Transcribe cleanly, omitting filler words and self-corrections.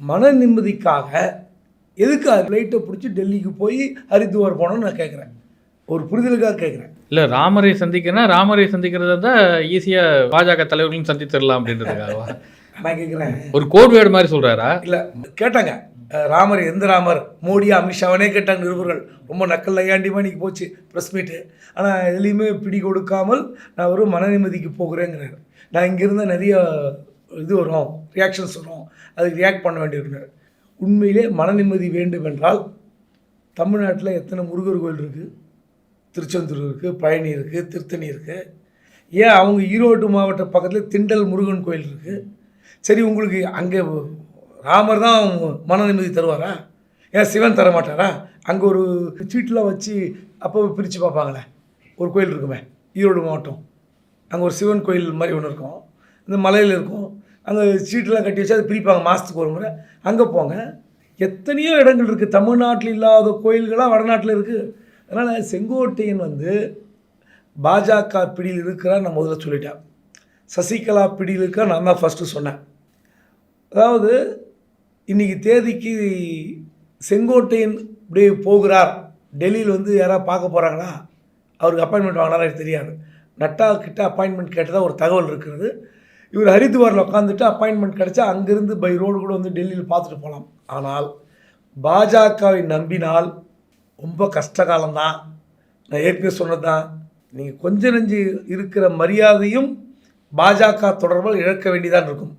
மன நிம்மதிக்காக எதுக்கு ஃப்ளைட்டை பிடிச்சி டெல்லிக்கு போய் ஹரித்வார் போனோன்னு நான் கேட்குறேன். ஒரு புரிதலுக்காக கேட்குறேன். இல்லை, ராமரை சந்திக்கிறதா தான் ஈஸியாக பாஜக தலைவர்களையும் சந்திச்சிடலாம் அப்படின்றதுக்காகவா நான் கேட்குறேன். ஒரு கோட் வேர்டு மாதிரி சொல்கிறாரா? இல்லை, கேட்டாங்க ராமர் எந்த ராமர், மோடி அமித்ஷாவனே கேட்டாங்க நிருபர்கள். ரொம்ப நக்கல் நையாண்டிமா இன்றைக்கி போச்சு ப்ரெஸ் மீட்டு. ஆனால் எதுலேயுமே பிடி கொடுக்காமல் நான் ஒரு மன நிம்மதிக்கு போகிறேங்கிறார். நான் இங்கேருந்து நிறைய இது வரும், ரியாக்ஷன்ஸ் வரும், அதுக்கு ரியாக்ட் பண்ண வேண்டியிருக்கிறார். உண்மையிலே மன நிம்மதி வேண்டும் என்றால் தமிழ்நாட்டில் எத்தனை முருகர் கோயில் இருக்குது? திருச்செந்தூர் இருக்குது, பழனி இருக்குது, திருத்தணி இருக்குது. ஏன் அவங்க ஈரோடு மாவட்ட பக்கத்தில் திண்டல் முருகன் கோயில் இருக்குது. சரி, உங்களுக்கு அங்கே ராமர் தான் மன நிம்மதி தருவாரா? ஏன் சிவன் தர மாட்டாரா? அங்கே ஒரு சீட்டில் வச்சு அப்போ பிரித்து பார்ப்பாங்களே, ஒரு கோயில் இருக்குமே ஈரோடு மாவட்டம், அங்கே ஒரு சிவன் கோயில் மாதிரி ஒன்று இருக்கும், இந்த மலையில் இருக்கும். அங்கே சீட்டெலாம் கட்டி வச்சு அதை பிரிப்பாங்க மாதத்துக்கு ஒரு முறை. அங்கே போங்க. எத்தனையோ இடங்கள் இருக்குது, தமிழ்நாட்டில் இல்லாத கோயில்களாக வடநாட்டில் இருக்குது. அதனால் செங்கோட்டையன் பாஜக பிடியில் இருக்கிறார். நான் முதல்ல சொல்லிட்டேன். சசிகலா பிடியில் இருக்கிற நான் தான் ஃபஸ்ட்டு சொன்னேன். அதாவது இன்றைக்கி தேதிக்கு செங்கோட்டையன் இப்படியே போகிறார். டெல்லியில் யாராவது பார்க்க போகிறாங்களா? அவருக்கு அப்பாயின்மெண்ட் வாங்கினாரா எனக்கு தெரியாது. நட்டா கிட்ட அப்பாயின்மெண்ட் கேட்டதாக ஒரு தகவல் இருக்கிறது. இவர் ஹரித்வாரில் உட்காந்துட்டு அப்பாயின்மெண்ட் கிடச்சா அங்கேருந்து பை ரோடு கூட டெல்லியில் பார்த்துட்டு போகலாம். ஆனால் பாஜகவை நம்பினால் ரொம்ப கஷ்டகாலம்தான். நான் ஏற்கனவே சொன்னது தான், நீங்கள் கொஞ்ச நெஞ்சு இருக்கிற மரியாதையும் பாஜக தொடர்பால் இழக்க வேண்டியதான் இருக்கும்.